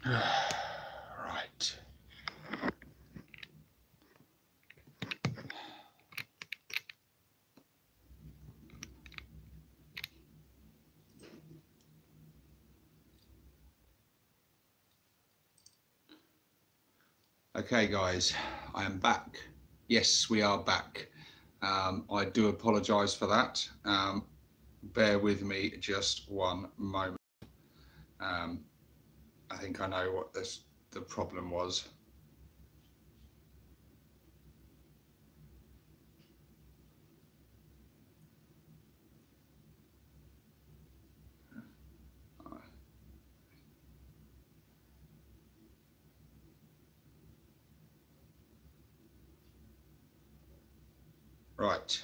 Right. Okay guys, I am back. Yes, we are back. I do apologise for that. Bear with me just one moment. I think I know what the problem was. Right.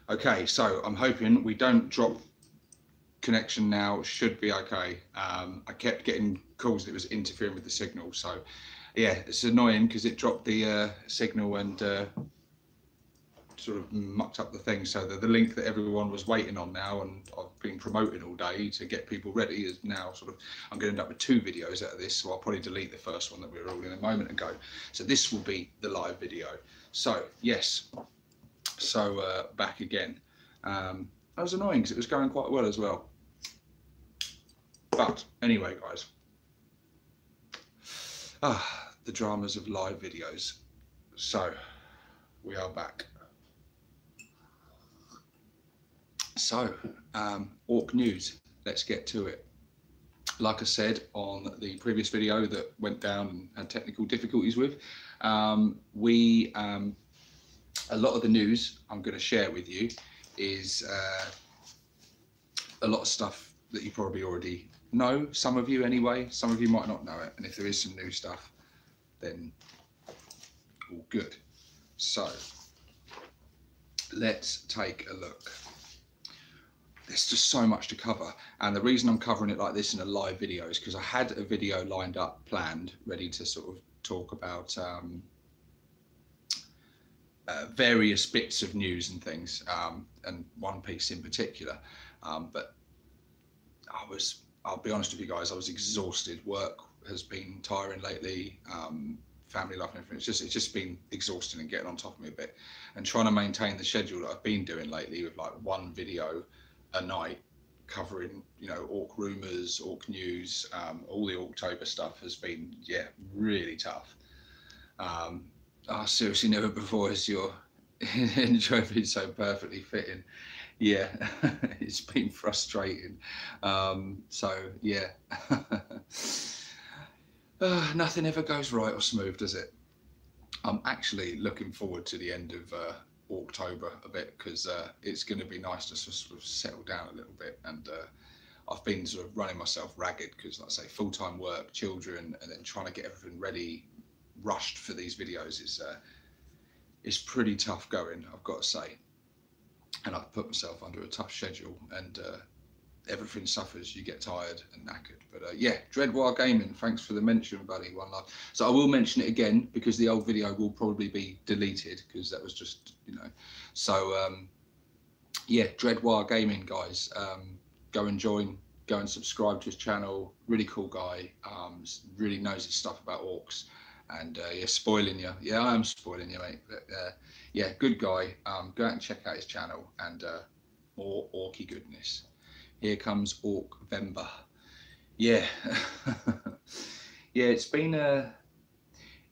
Okay, so I'm hoping we don't drop connection now. Should be okay. I kept getting calls that it was interfering with the signal, so yeah, it's annoying because it dropped the signal and sort of mucked up the thing. So the link that everyone was waiting on now, and I've been promoting all day to get people ready, is now sort of, I'm going to end up with 2 videos out of this, so I'll probably delete the first one that we were all in a moment ago. So this will be the live video. So yes, so back again. That was annoying because it was going quite well as well. But anyway, guys, the dramas of live videos. So we are back. So Ork news, let's get to it. Like I said on the previous video that went down and had technical difficulties with, a lot of the news I'm going to share with you is a lot of stuff that you probably already know, some of you anyway, some of you might not know it, and if there is some new stuff, then all good. So let's take a look. There's just so much to cover, and the reason I'm covering it like this in a live video is because I had a video lined up, planned, ready to sort of talk about various bits of news and things, and one piece in particular, but I'll be honest with you guys, I was exhausted. Work has been tiring lately, family life and everything. It's just been exhausting and getting on top of me a bit, and trying to maintain the schedule that I've been doing lately with like 1 video a night covering, you know, Ork Rumours, Ork news, all the Orktober stuff has been, yeah, really tough. Seriously, never before has your intro been so perfectly fitting. Yeah, it's been frustrating. So yeah, nothing ever goes right or smooth, does it? I'm actually looking forward to the end of Orktober a bit, because it's going to be nice to sort of settle down a little bit, and I've been sort of running myself ragged because, like I say, full-time work, children, and then trying to get everything ready, rushed for these videos is pretty tough going, I've got to say. And I've put myself under a tough schedule, and everything suffers. You get tired and knackered. But yeah, Dreadwire Gaming, thanks for the mention, buddy. One love. So I will mention it again because the old video will probably be deleted because that was just, you know. So yeah, Dreadwire Gaming, guys, go and join, go and subscribe to his channel. Really cool guy. Really knows his stuff about orcs. And yeah, spoiling you. Yeah, I am spoiling you, mate. But, yeah, good guy. Go out and check out his channel, and more orky goodness. Here comes Orktober. Yeah, yeah. It's been a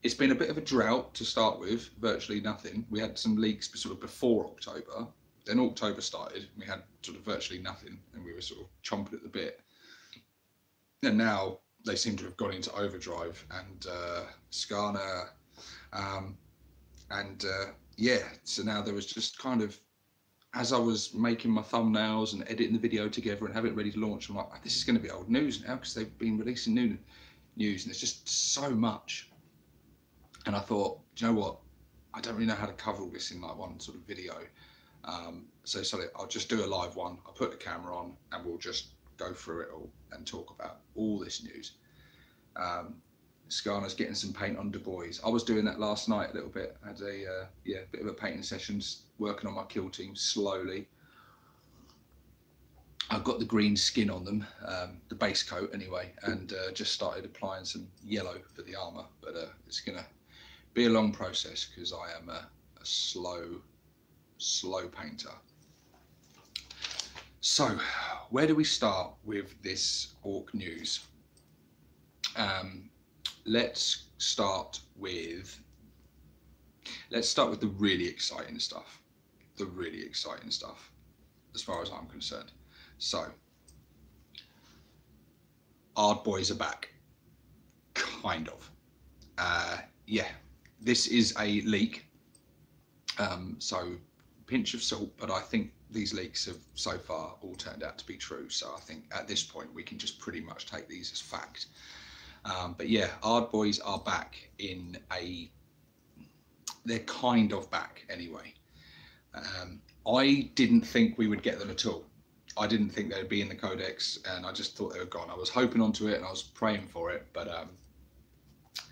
bit of a drought to start with. Virtually nothing. We had some leaks sort of before October. Then Orktober started. And we had sort of virtually nothing, and we were sort of chomping at the bit. And now they seem to have gone into overdrive, and Skarner, and yeah, so now there was just kind of, as I was making my thumbnails and editing the video together and having it ready to launch, I'm like, this is going to be old news now because they've been releasing new news, and it's just so much. And I thought, do you know what, I don't really know how to cover all this in like one sort of video, so I'll just do a live one. I'll put the camera on and we'll just go through it all and talk about all this news. Skarner's getting some paint on Ard Boys. I was doing that last night a little bit. I had a yeah, bit of a painting session, working on my kill team slowly. I've got the green skin on them, the base coat anyway, and just started applying some yellow for the armour. But it's going to be a long process because I am a slow painter. So, where do we start with this Ork news? Let's start with the really exciting stuff. The really exciting stuff, as far as I'm concerned. So, Ard Boys are back. Kind of. Yeah, this is a leak. So, pinch of salt, but I think these leaks have so far all turned out to be true. So I think at this point we can just pretty much take these as fact. But yeah, Ard Boys are back in they're kind of back anyway. I didn't think we would get them at all. I didn't think they'd be in the Codex, and I just thought they were gone. I was hoping onto it and I was praying for it, but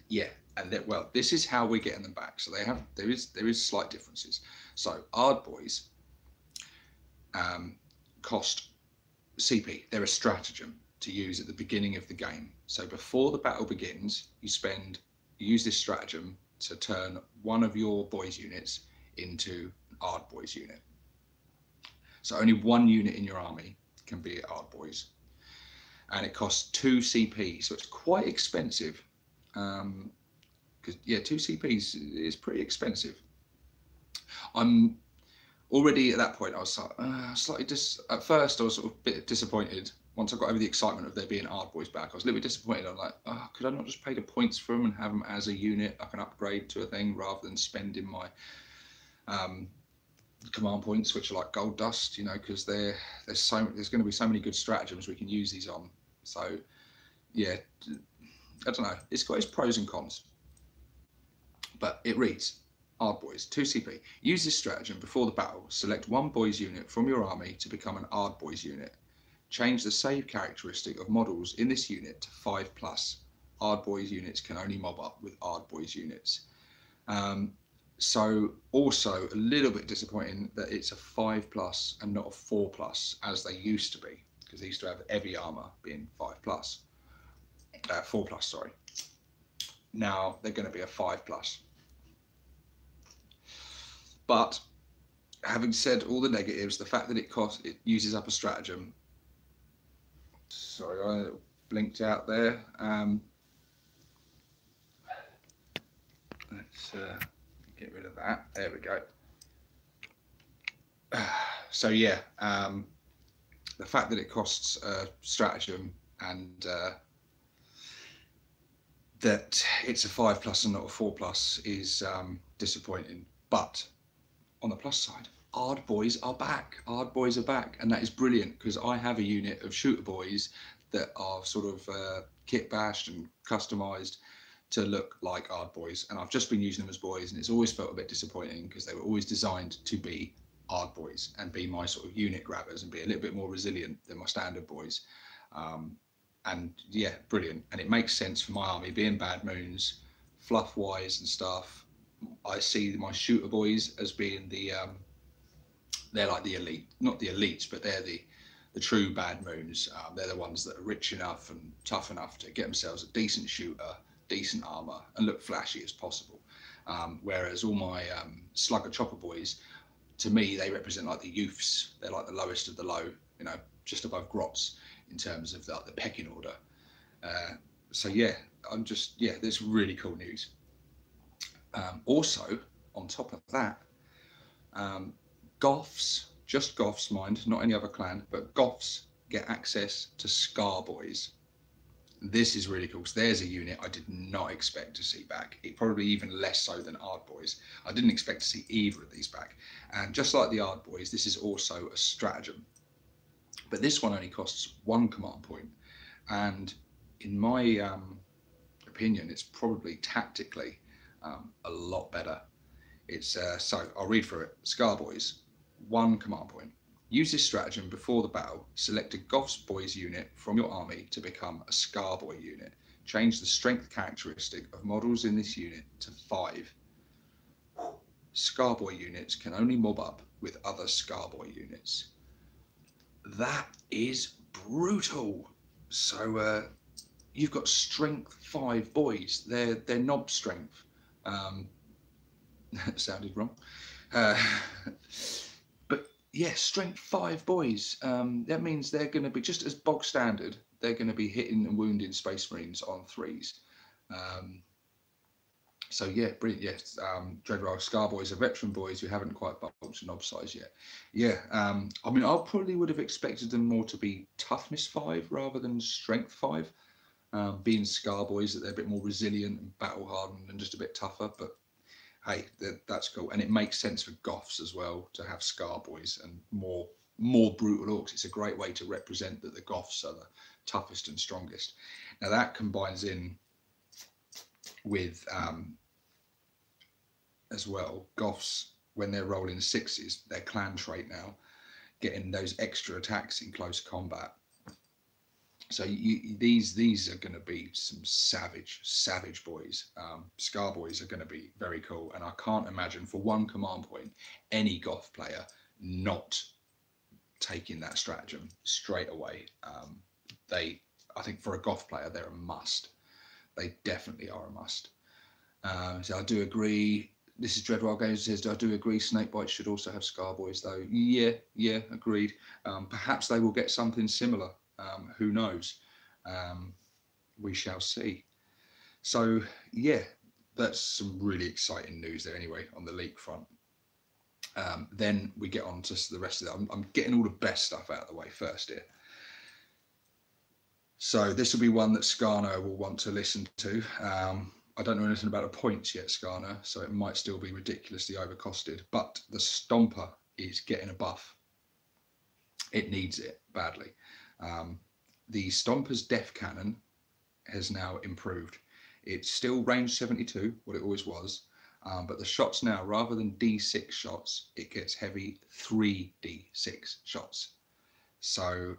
yeah. And well, this is how we're getting them back. So there is slight differences. So Ard Boys cost CP. They're a stratagem to use at the beginning of the game. So before the battle begins, you use this stratagem to turn one of your boys units into an Ard Boys unit. So only one unit in your army can be Ard Boys, and it costs 2 CP. So it's quite expensive. Because yeah, 2 CPs is pretty expensive. I'm already at that point. I was slightly at first I was sort of a bit disappointed. Once I got over the excitement of there being Ard Boys back, I was a little bit disappointed. I'm like, oh, could I not just pay the points for them and have them as a unit I can upgrade to a thing rather than spending my command points, which are like gold dust, you know, because there's going to be so many good stratagems we can use these on. So yeah, I don't know. It's got its pros and cons. But it reads, Ard Boys, 2 CP. Use this stratagem before the battle. Select one boys unit from your army to become an Ard Boys unit. Change the save characteristic of models in this unit to 5+. Ard Boys units can only mob up with Ard Boys units. So also a little bit disappointing that it's a 5+ and not a 4+, as they used to be, because they used to have heavy armor being 5+. 4+, sorry. Now they're going to be a 5+. But having said all the negatives, the fact that it uses up a stratagem. Sorry, I blinked out there. Let's get rid of that. There we go. So yeah, the fact that it costs a stratagem and that it's a 5+ and not a 4+ is disappointing. But on the plus side, Ard Boys are back. Ard Boys are back, and that is brilliant because I have a unit of shooter boys that are sort of kit bashed and customized to look like Ard Boys, and I've just been using them as boys, and it's always felt a bit disappointing because they were always designed to be Ard Boys and be my sort of unit grabbers and be a little bit more resilient than my standard boys. And yeah, brilliant. And it makes sense for my army being Bad Moons, fluff wise and stuff. I see my shooter boys as being they're like the elite, not the elites, but they're the true Bad Moons. They're the ones that are rich enough and tough enough to get themselves a decent shooter, decent armor, and look flashy as possible. Whereas all my slugger chopper boys, to me, they represent like the youths. They're like the lowest of the low, you know, just above grots in terms of the pecking order. So yeah, there's really cool news. Also, on top of that, Goths, just Goths, mind, not any other clan, but Goths get access to Scar Boys. This is really cool because there's a unit I did not expect to see back. It probably even less so than Ard Boys. I didn't expect to see either of these back. And just like the Ard Boys, this is also a stratagem. But this one only costs 1 command point. And in my opinion, it's probably tactically a lot better. It's so I'll read through it. Scar Boys, 1 command point. Use this stratagem before the battle. Select a Goths Boys unit from your army to become a Scar Boy unit. Change the strength characteristic of models in this unit to 5. Scar Boy units can only mob up with other Scar Boy units. that is brutal. So you've got strength 5 boys. They're knob strength. Sounded wrong. But yeah, strength 5 boys. That means they're going to be just as bog standard. They're going to be hitting and wounding Space Marines on 3s. So yeah, brilliant. Yes, Dreadwell Scar Boys are veteran boys who haven't quite bulked to knob size yet. Yeah, I mean, I probably would have expected them more to be toughness 5 rather than strength 5. Being Scar Boys, that they're a bit more resilient and battle hardened and just a bit tougher. But hey, that's cool, and it makes sense for Goths as well to have Scar Boys and more brutal orcs. It's a great way to represent that the Goths are the toughest and strongest. Now that combines in with as well, Goths, when they're rolling 6s, their clan trait now, getting those extra attacks in close combat. So these are going to be some savage boys. Scar Boys are going to be very cool, and I can't imagine for one command point any Goth player not taking that stratagem straight away. I think for a Goth player, they're a must. They definitely are a must. So I do agree. This is Dreadwild Games says, I do agree Snakebite should also have Scar Boys though. Yeah, agreed. Perhaps they will get something similar. Who knows? We shall see. So yeah, that's some really exciting news there anyway on the leak front. Then we get on to the rest of it. I'm getting all the best stuff out of the way first here. So this will be one that Skarner will want to listen to. I don't know anything about the points yet, Skarner, so it might still be ridiculously overcosted. But the Stomper is getting a buff. It needs it badly. The Stomper's Death Cannon has now improved. It's still range 72, what it always was, but the shots now, rather than D6 shots, it gets heavy 3D6 shots. So,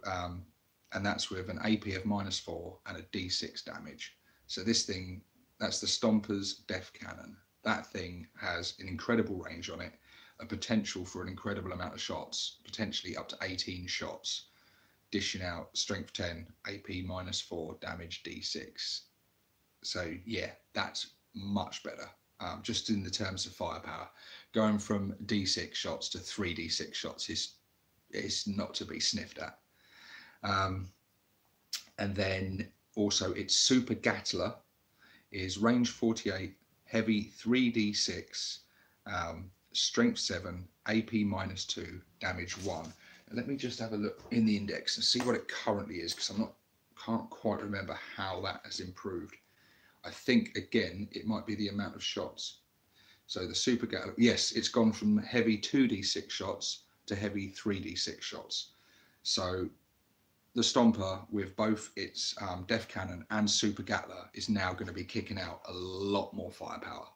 and that's with an AP of -4 and a D6 damage. So this thing, that's the Stomper's Death Cannon. That thing has an incredible range on it, a potential for an incredible amount of shots, potentially up to 18 shots, dishing out strength 10, AP -4, damage D6. So yeah, that's much better. Just in the terms of firepower, going from D6 shots to 3D6 shots is not to be sniffed at. And then also its Super Gatler is range 48, heavy 3D6, strength 7, AP -2, damage 1. And let me just have a look in the index and see what it currently is, because can't quite remember how that has improved. I think again it might be the amount of shots. So the Super Gatler, yes, it's gone from heavy 2D6 shots to heavy 3D6 shots. So the Stomper, with both its Death Cannon and Super Gatler, is now going to be kicking out a lot more firepower,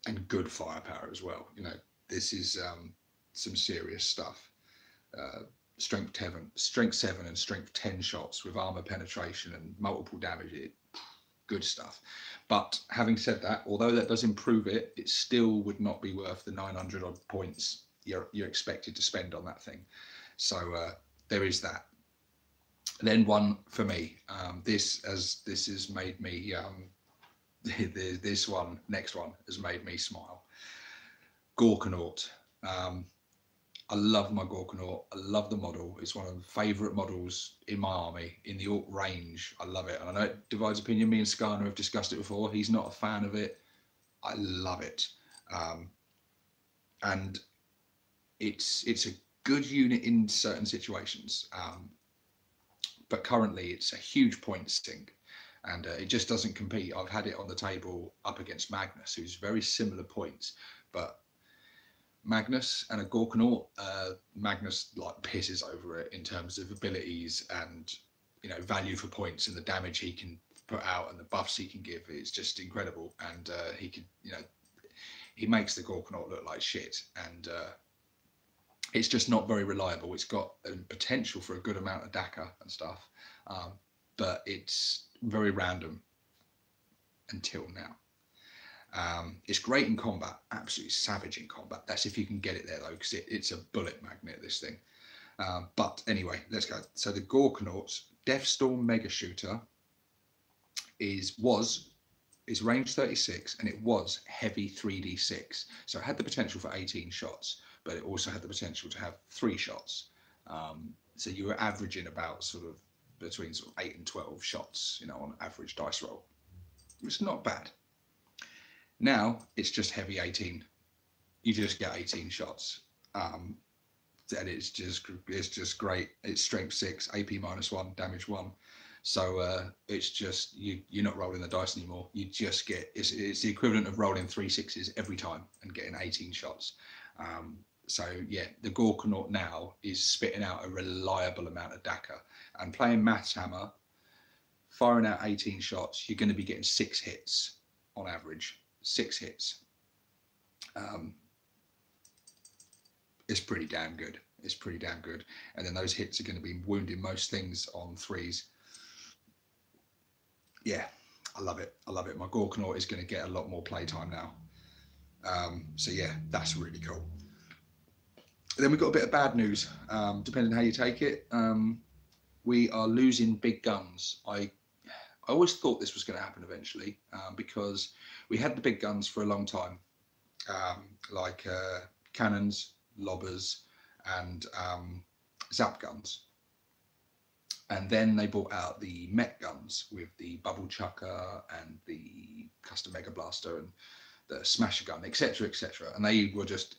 and good firepower as well. You know, this is some serious stuff. Strength 7 and strength 10 shots with armor penetration and multiple damage. Good stuff. But having said that, although that does improve it, it still would not be worth the 900 odd points you're expected to spend on that thing. So there is that. Then one for me. This has made me. Next one has made me smile. Gorkanaut. I love my Gorkanaut. I love the model. It's one of the favourite models in my army, in the Ork range. I love it. And I know it divides opinion. Me and Skarner have discussed it before. He's not a fan of it. I love it. And it's a good unit in certain situations. But currently it's a huge point sink. And it just doesn't compete. I've had it on the table up against Magnus, who's very similar points. But Magnus and a Gorkanaut, Magnus like pisses over it in terms of abilities and, you know, value for points and the damage he can put out and the buffs he can give. It's just incredible. And he can, you know, he makes the Gorkanaut look like shit. And it's just not very reliable. It's got a potential for a good amount of Dakka and stuff, but it's very random until now. It's great in combat, absolutely savage in combat. That's if you can get it there though, because it's a bullet magnet, this thing. But anyway, let's go. So the Gorkanaut's Deathstorm Mega Shooter is range 36, and it was heavy 3d6. So it had the potential for 18 shots, but it also had the potential to have 3 shots. So you were averaging about sort of between sort of 8 and 12 shots, you know, on average dice roll. It's not bad. Now it's just heavy 18. You just get 18 shots. And it's just great. It's strength 6, AP -1, damage 1. So it's just you're not rolling the dice anymore. You just get it's the equivalent of rolling 3 6s every time and getting 18 shots. So yeah, the Gorkanaut now is spitting out a reliable amount of Dakka, and playing Maths Hammer, firing out 18 shots, you're going to be getting 6 hits on average. 6 hits. It's pretty damn good. It's pretty damn good. And then those hits are going to be wounding most things on 3s. Yeah, I love it. I love it. My Gorkanaut is going to get a lot more playtime now. So yeah, that's really cool. Then we've got a bit of bad news, depending on how you take it. We are losing big guns. I always thought this was going to happen eventually, because we had the big guns for a long time, like cannons, lobbers, and zap guns. And then they brought out the Mek guns with the bubble chucker and the custom mega blaster and the smasher gun, etc., etc. And they were just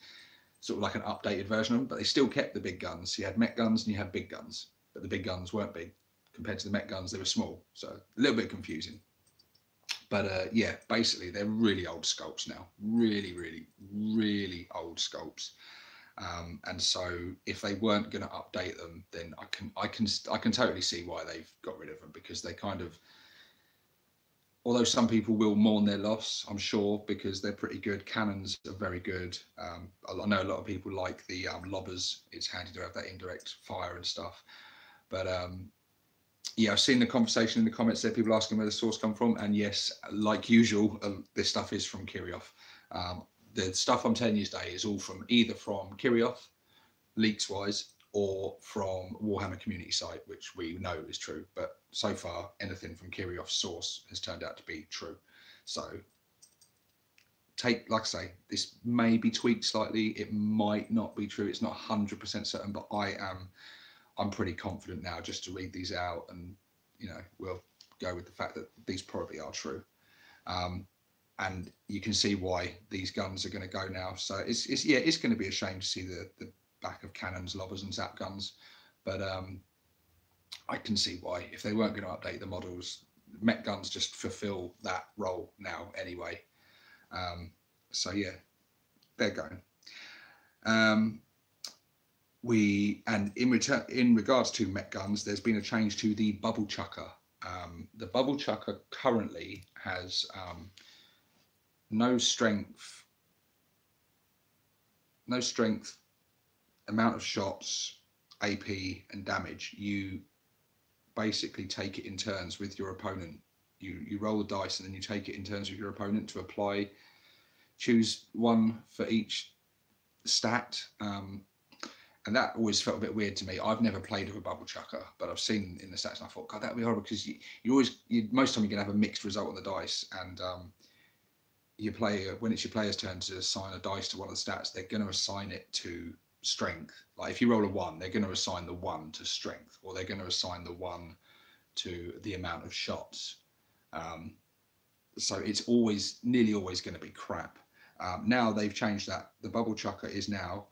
sort of like an updated version of them, but they still kept the big guns. You had Mek guns and you had big guns, but the big guns weren't big compared to the Mek guns. They were small, so a little bit confusing. But yeah, basically they're really old sculpts now, really, really, really old sculpts. And so if they weren't going to update them, then I can totally see why they've got rid of them, because they kind of, although some people will mourn their loss, I'm sure, because they're pretty good. Cannons are very good. I know a lot of people like the lobbers. It's handy to have that indirect fire and stuff. But yeah, I've seen the conversation in the comments there, people asking where the source come from. And yes, like usual, this stuff is from Kirioth. The stuff I'm telling you today is all from either from Kirioth, leaks wise, or from Warhammer community site, which we know is true. But so far, anything from Kirioth's source has turned out to be true. So like I say, this may be tweaked slightly. It might not be true. It's not 100% certain, but I'm pretty confident now just to read these out, and you know, we'll go with the fact that these probably are true. And you can see why these guns are going to go now. So it's going to be a shame to see the back of cannons, lobbers, and zap guns. But I can see why. If they weren't going to update the models, Mek guns just fulfill that role now anyway. So yeah, they're going. In regards to Mek guns, there's been a change to the bubble chucker. The bubble chucker currently has no strength, amount of shots, AP, and damage. You basically take it in turns with your opponent. You roll the dice and then you take it in turns with your opponent to apply. Choose one for each stat. And that always felt a bit weird to me. I've never played with a bubble chucker, but I've seen in the stats and I thought, God, that'd be horrible, because most time you're gonna have a mixed result on the dice, and when it's your player's turn to assign a dice to one of the stats, they're going to assign it to strength. Like if you roll a 1, they're going to assign the 1 to strength, or they're going to assign the 1 to the amount of shots. So it's nearly always going to be crap. Now they've changed that. The bubble chucker is now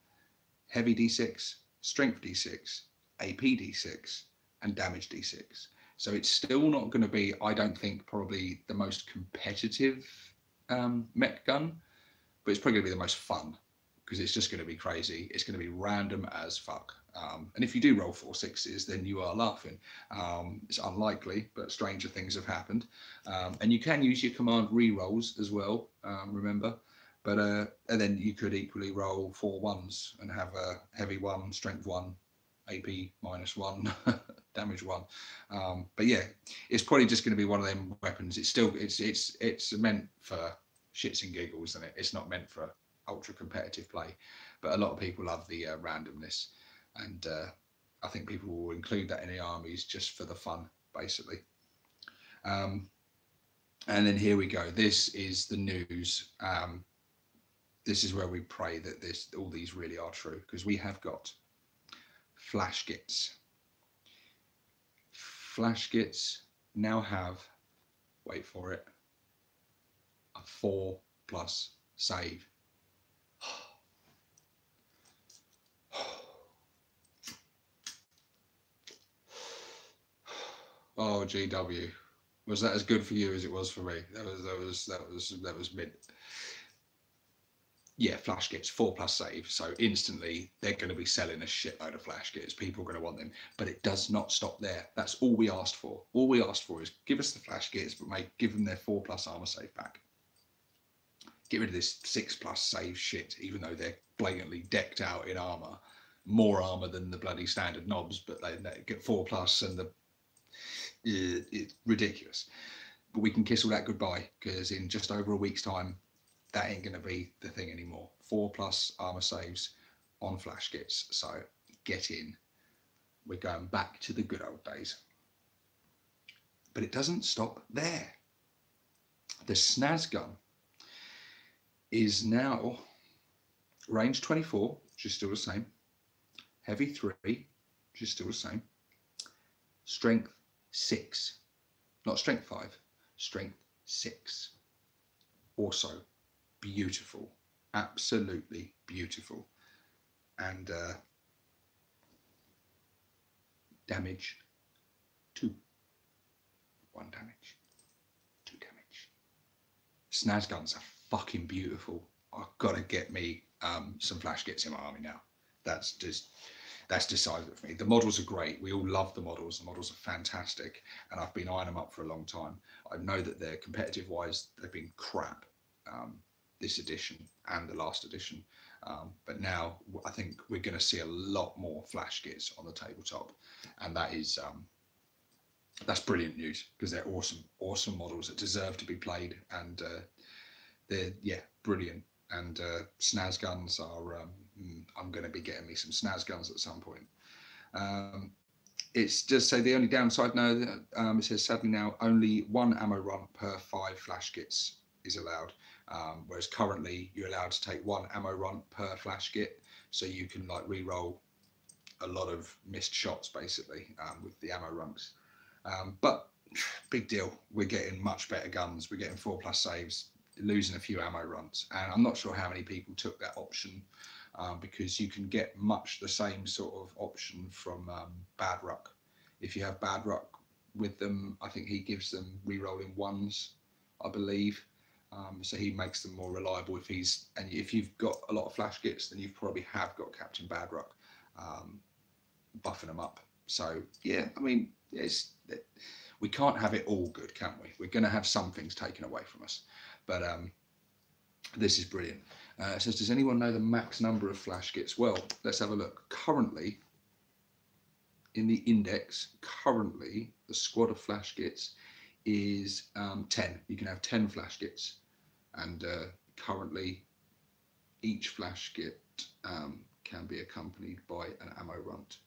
heavy D6, strength D6, AP D6, and damage D6. So it's still not going to be, I don't think, probably the most competitive Mek gun, but it's probably going to be the most fun, because it's just going to be crazy. It's going to be random as fuck. And if you do roll 4 6s, then you are laughing. It's unlikely, but stranger things have happened. And you can use your command re-rolls as well, remember. But and then you could equally roll 4 1s and have a heavy 1, strength 1, AP -1, damage 1. But yeah, it's probably just going to be one of them weapons. It's still it's meant for shits and giggles, and it's not meant for ultra competitive play, but a lot of people love the randomness, and I think people will include that in the armies just for the fun, basically. And then here we go. This is the news. This is where we pray that all these really are true, because we have got Flash Gitz. Flash Gitz now have, wait for it, a 4+ save. Oh, GW, was that as good for you as it was for me? That was mid. Yeah, Flash Gitz 4+ save, so instantly they're going to be selling a shitload of Flash Gitz. People are going to want them, but it does not stop there. That's all we asked for. All we asked for is give us the Flash Gitz, but give them their 4+ armor save back. Get rid of this 6+ save shit, even though they're blatantly decked out in armor, more armor than the bloody standard knobs, but they get 4+ and it's ridiculous. But we can kiss all that goodbye, because in just over a week's time, that ain't going to be the thing anymore. 4+ armor saves on Flash Gitz. So get in. We're going back to the good old days. But it doesn't stop there. The Snaz gun is now range 24, which is still the same. Heavy 3, which is still the same. Strength 6. Not strength 5, strength 6. Also beautiful, absolutely beautiful. And damage 2. 1 damage, 2 damage. Snaz guns are fucking beautiful. I've got to get me some Flash Gitz in my army now. That's decided for me. The models are great. We all love the models. The models are fantastic, and I've been eyeing them up for a long time. I know that they're competitive wise, they've been crap. This edition and the last edition, but now I think we're going to see a lot more Flash Gitz on the tabletop, and that's brilliant news, because they're awesome models that deserve to be played, and they're brilliant. And Snaz guns are I'm going to be getting me some Snaz guns at some point. It's just so the only downside now, it says sadly now only 1 ammo run per 5 Flash Gitz is allowed, whereas currently you're allowed to take 1 ammo run per Flash Git, so you can like re-roll a lot of missed shots basically with the ammo runs. But big deal, we're getting much better guns. We're getting 4+ saves, losing a few ammo runs, and I'm not sure how many people took that option, because you can get much the same sort of option from Bad Ruck. If you have Bad Ruck with them, I think he gives them re-rolling 1s, I believe. So he makes them more reliable. If you've got a lot of Flash Gitz, then you probably have got Captain Bad Ruck buffing them up. So yeah, I mean, we can't have it all good, can we? We're going to have some things taken away from us, but this is brilliant. It says, does anyone know the max number of Flash Gitz? Well, let's have a look. Currently, in the index, the squad of Flash Gitz is 10. You can have 10 Flash Gitz, and currently each Flash Git can be accompanied by an ammo runt.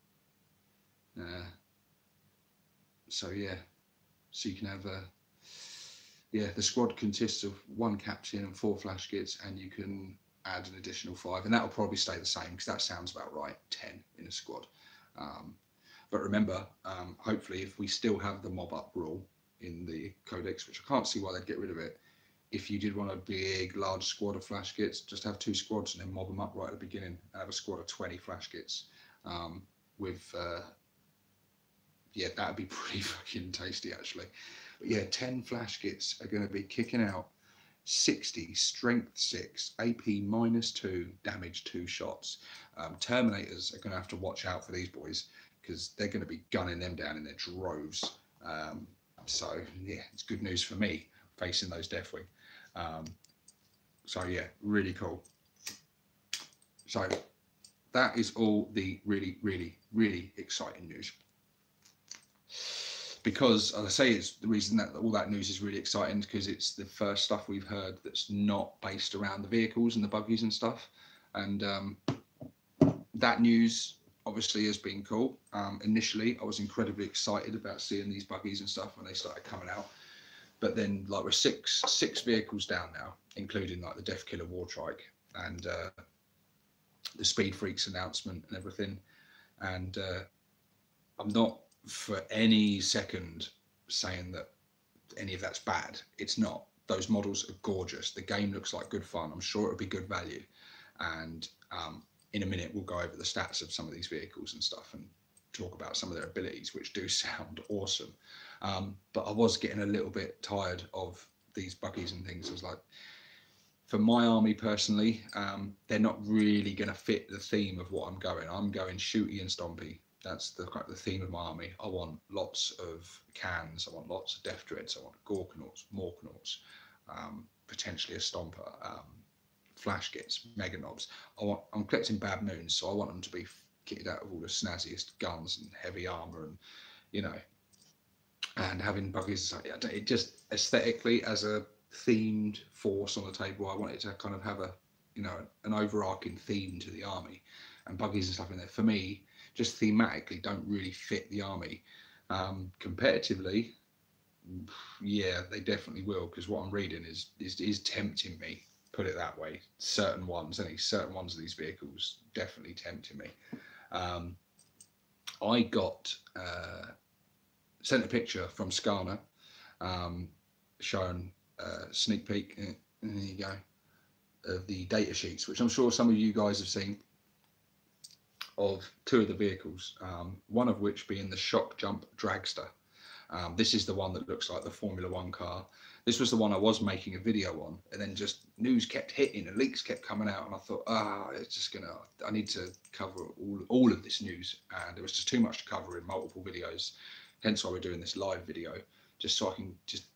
So yeah, so you can have the squad consists of 1 captain and 4 Flash Gitz, and you can add an additional 5, and that will probably stay the same, because that sounds about right, 10 in a squad. But remember, hopefully if we still have the mob up rule in the Codex, which I can't see why they'd get rid of it, if you did want a big large squad of Flash Gitz, just have 2 squads and then mob them up right at the beginning and have a squad of 20 Flash Gitz that'd be pretty fucking tasty actually. But yeah, 10 Flash Gitz are going to be kicking out 60 strength 6 AP -2 damage 2 shots. Terminators are going to have to watch out for these boys, because they're going to be gunning them down in their droves. So yeah, it's good news for me facing those Deathwing. So yeah, really cool. So that is all the really exciting news. because, as I say, it's the reason that all that news is really exciting, because it's the first stuff we've heard that's not based around the vehicles and the buggies and stuff. And that news obviously has been cool. Initially, I was incredibly excited about seeing these buggies and stuff when they started coming out. But then, like, we're six vehicles down now, including like the Deffkilla Wartrike and the Speed Freaks announcement and everything. And I'm not for any second saying that any of that's bad. It's not. Those models are gorgeous. The game looks like good fun. I'm sure it'll be good value. And in a minute, we'll go over the stats of some of these vehicles and stuff and talk about some of their abilities, which do sound awesome. But I was getting a little bit tired of these buggies and things. I was like, for my army personally, they're not really going to fit the theme of what I'm going. I'm going shooty and stompy. That's the theme of my army. I want lots of cans. I want lots of death dreads. I want Gorkanauts, Morkanauts, potentially a Stompa, Flash Gitz, Mega Knobs. I'm collecting Bad Moons, so I want them to be kitted out of all the snazziest guns and heavy armor, and and having buggies. It just aesthetically, as a themed force on the table, I wanted to kind of have an overarching theme to the army, and buggies and stuff in there for me just thematically don't really fit the army. Competitively, yeah, they definitely will, because what I'm reading is tempting me, put it that way. Certain ones of these vehicles definitely tempting me. I got sent a picture from Skarner, showing a sneak peek, and there you go, of the data sheets, which I'm sure some of you guys have seen, of two of the vehicles, one of which being the Shockjump Dragster. This is the one that looks like the Formula One car. This was the one I was making a video on, and then just news kept hitting and leaks kept coming out, and I thought, I need to cover all of this news, and there was just too much to cover in multiple videos. Hence why we're doing this live video, just so I can just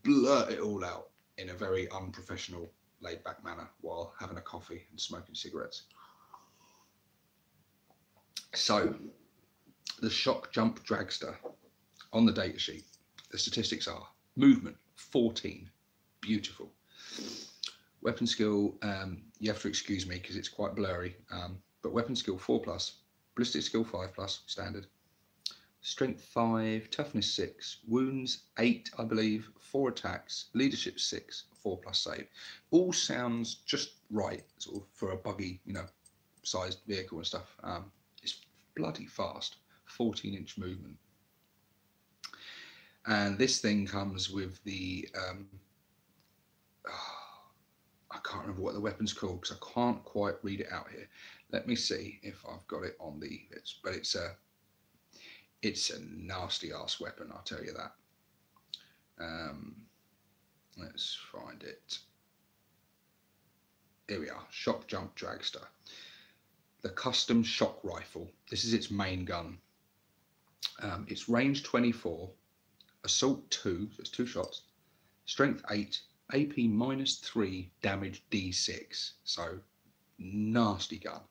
blurt it all out in a very unprofessional, laid-back manner while having a coffee and smoking cigarettes. So, the Shockjump Dragster, on the data sheet, the statistics are movement 14, beautiful. Weapon skill, you have to excuse me because it's quite blurry, but weapon skill 4+, ballistic skill 5+, standard. Strength 5, toughness 6, wounds 8, I believe, 4 attacks, leadership 6, 4+ save. All sounds just right, sort of, for a buggy, sized vehicle and stuff. It's bloody fast, 14-inch movement. And this thing comes with the, I can't remember what the weapon's called because I can't quite read it out here. Let me see if I've got it on the, but it's a nasty ass weapon, I'll tell you that. Let's find it. Here we are, Shockjump Dragster. The custom shock rifle. This is its main gun. It's range 24, assault 2, so it's 2 shots, strength 8, AP -3, damage D6. So nasty gun.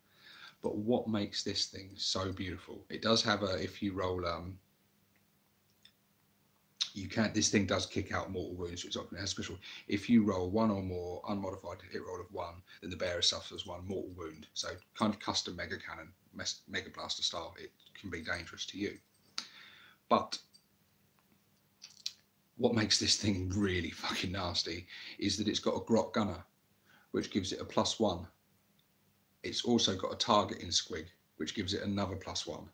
But what makes this thing so beautiful? It does have a, if you roll, this thing does kick out mortal wounds, which often has special. If you roll 1 or more unmodified hit roll of 1, then the bearer suffers 1 mortal wound. So kind of custom mega cannon, mega blaster style, it can be dangerous to you. But what makes this thing really fucking nasty is that it's got a grot gunner, which gives it a +1. It's also got a targeting squig, which gives it another +1.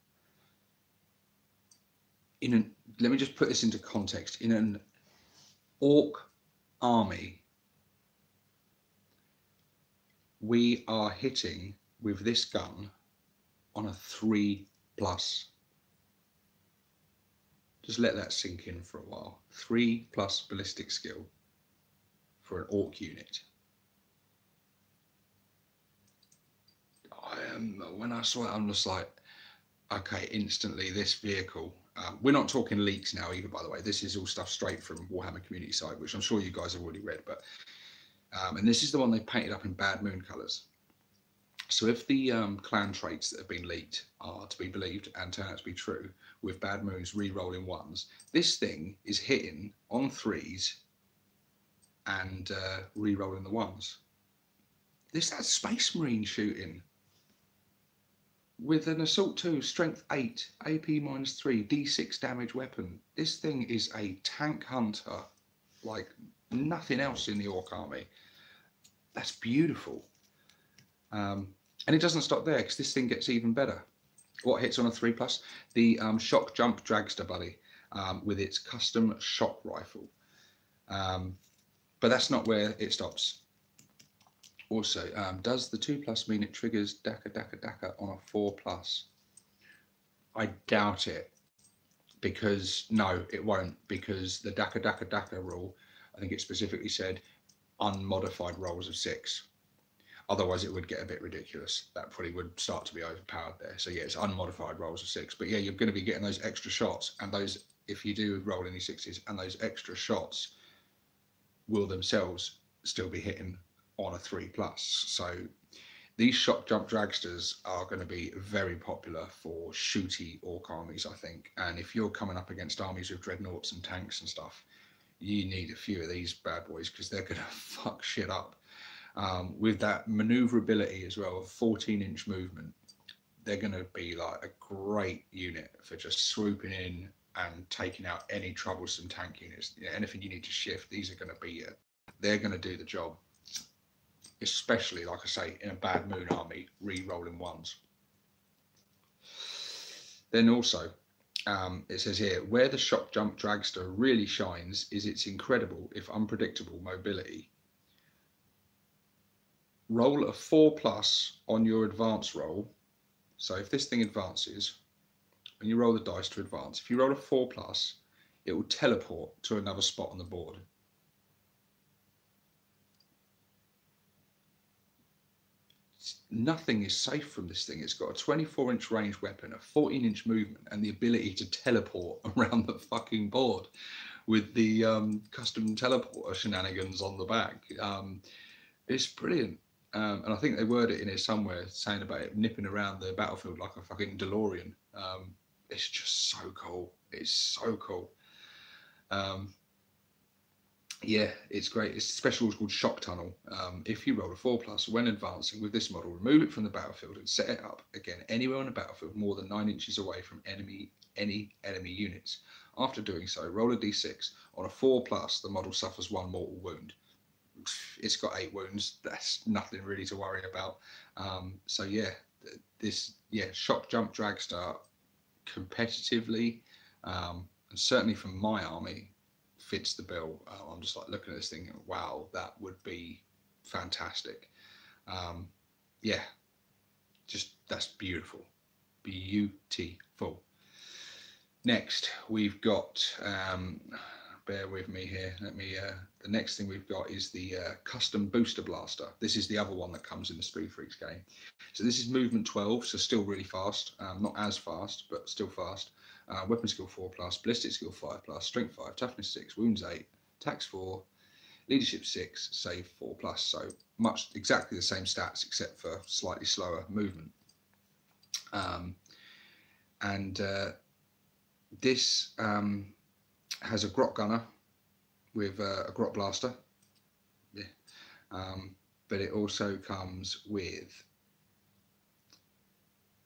Let me just put this into context. In an orc army, we are hitting with this gun on a 3+. Just let that sink in for a while. 3+ ballistic skill for an orc unit. When I saw it, I'm just like, okay, instantly this vehicle. We're not talking leaks now either, by the way. This is all stuff straight from Warhammer community side, which I'm sure you guys have already read. But and this is the one they painted up in Bad Moon colours. So if the clan traits that have been leaked are to be believed and turn out to be true, with bad moons re-rolling ones, this thing is hitting on threes and re-rolling the ones. That's Space Marine shooting with an Assault 2, Strength 8, AP -3, D6 damage weapon. This thing is a tank hunter like nothing else in the Ork army. That's beautiful. And it doesn't stop there, because this thing gets even better. What hits on a 3+? The Shockjump Dragster buddy with its custom shock rifle. But that's not where it stops. Also, does the 2+ mean it triggers Dakka on a 4+? I doubt it, because no, it won't, because the Dakka rule, I think it specifically said unmodified rolls of 6. Otherwise, it would get a bit ridiculous. That probably would start to be overpowered there. So yeah, it's unmodified rolls of 6. But yeah, you're going to be getting those extra shots, and those, if you do roll any 6s, and those extra shots will themselves still be hitting on a 3+. So these Shockjump Dragsters are going to be very popular for shooty Ork armies, I think. And if you're coming up against armies with dreadnoughts and tanks and stuff, you need a few of these bad boys, because they're going to fuck shit up. With that maneuverability as well, 14-inch movement, they're going to be like a great unit for just swooping in and taking out any troublesome tank units. You know, anything you need to shift, these are going to be they're going to do the job. Especially, like I say, in a bad moon army, re-rolling ones. Then also, it says here, where the Shockjump Dragster really shines is its incredible, if unpredictable, mobility. Roll a 4+ on your advance roll. So if this thing advances, and you roll the dice to advance, if you roll a 4+, it will teleport to another spot on the board. Nothing is safe from this thing. It's got a 24-inch range weapon, a 14-inch movement, and the ability to teleport around the fucking board with the custom teleporter shenanigans on the back. It's brilliant. And I think they word it in here somewhere, saying about it nipping around the battlefield like a fucking DeLorean. It's just so cool. It's so cool. Yeah, it's great. Its special is called Shock Tunnel. If you roll a 4+, when advancing with this model, remove it from the battlefield and set it up again anywhere on the battlefield more than 9 inches away from any enemy units. After doing so, roll a d6. On a 4+, the model suffers 1 mortal wound. It's got 8 wounds. That's nothing really to worry about. So yeah, Shockjump Dragster competitively, and certainly from my army, fits the bill. I'm just like looking at this thing, wow, that would be fantastic. Yeah, just that's beautiful. Beautiful. Next, we've got, bear with me here. The next thing we've got is the custom booster blaster. This is the other one that comes in the Speed Freaks game. So this is movement 12, so still really fast. Not as fast, but still fast. Weapon skill 4+, ballistic skill 5+, strength 5, toughness 6, wounds 8, attacks 4, leadership 6, save 4+. So much exactly the same stats except for slightly slower movement. This has a grot gunner with a grot blaster. Yeah. But it also comes with,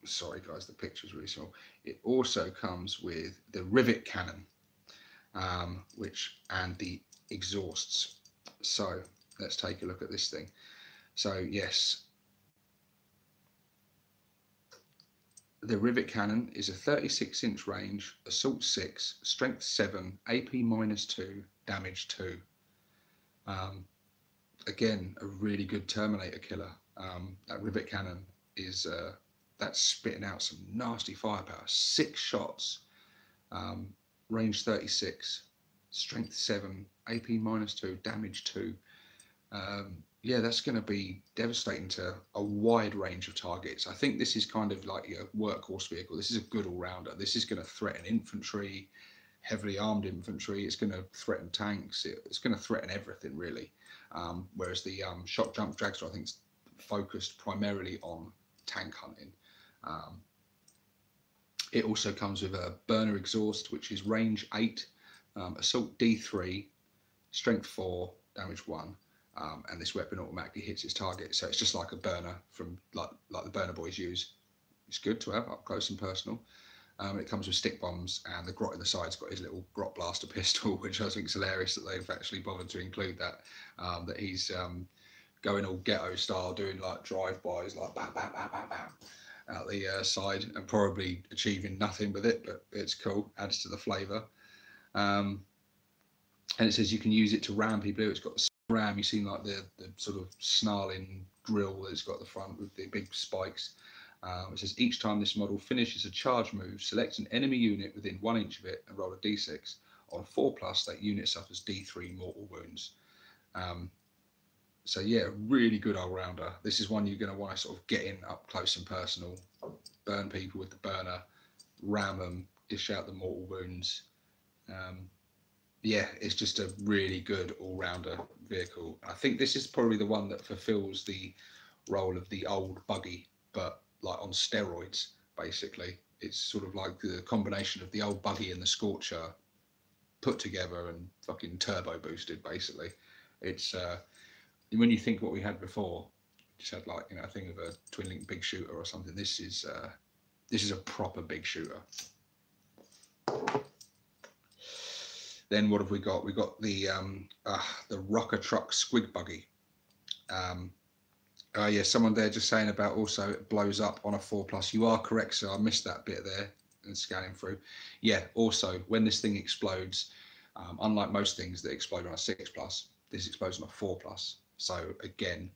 sorry guys, the picture's really small. It also comes with the rivet cannon, and the exhausts. So let's take a look at this thing. So yes, the rivet cannon is a 36-inch range, assault 6, strength 7, AP -2, damage 2. Again, a really good Terminator killer. That rivet cannon is that's spitting out some nasty firepower. 6 shots, range 36, strength 7, AP -2, damage 2. Yeah, that's going to be devastating to a wide range of targets. I think this is kind of like your workhorse vehicle. This is a good all-rounder. This is going to threaten infantry, heavily armed infantry. It's going to threaten tanks. It's going to threaten everything, really. Whereas the Shockjump Dragster, I think, is focused primarily on tank hunting. It also comes with a burner exhaust, which is range 8, assault D3, strength 4, damage 1, and this weapon automatically hits its target. So it's just like a burner from like the burner boys use. It's good to have up close and personal. It comes with stick bombs, and the grot in the side's got his little grot blaster pistol, which I think is hilarious that they've actually bothered to include that. That he's going all ghetto style, doing like drive-bys, like bam, bam, bam, bam, bam, out the side, and probably achieving nothing with it, but it's cool, adds to the flavour. And it says you can use it to ram people. It's got the ram, you've seen like the sort of snarling drill that it's got at the front with the big spikes. It says each time this model finishes a charge move, select an enemy unit within 1 inch of it and roll a d6. On a 4+, that unit suffers d3 mortal wounds. So yeah, really good all-rounder. This is one you're going to want to sort of get in up close and personal, burn people with the burner, ram them, dish out the mortal wounds. Yeah, it's just a really good all-rounder vehicle. I think this is probably the one that fulfills the role of the old buggy, but like on steroids, basically. It's sort of like the combination of the old buggy and the Scorcher put together and fucking turbo boosted, basically. It's when you think what we had before, just had like, you know, a thing of a twin link big shooter or something. This is a proper big shooter. Then what have we got? We got the Rukkatrukk Squigbuggy. Yeah, someone there just saying about also it blows up on a 4+. You are correct, so I missed that bit there and scanning through. Yeah, also when this thing explodes, unlike most things that explode on a 6+, this explodes on a 4+. So again,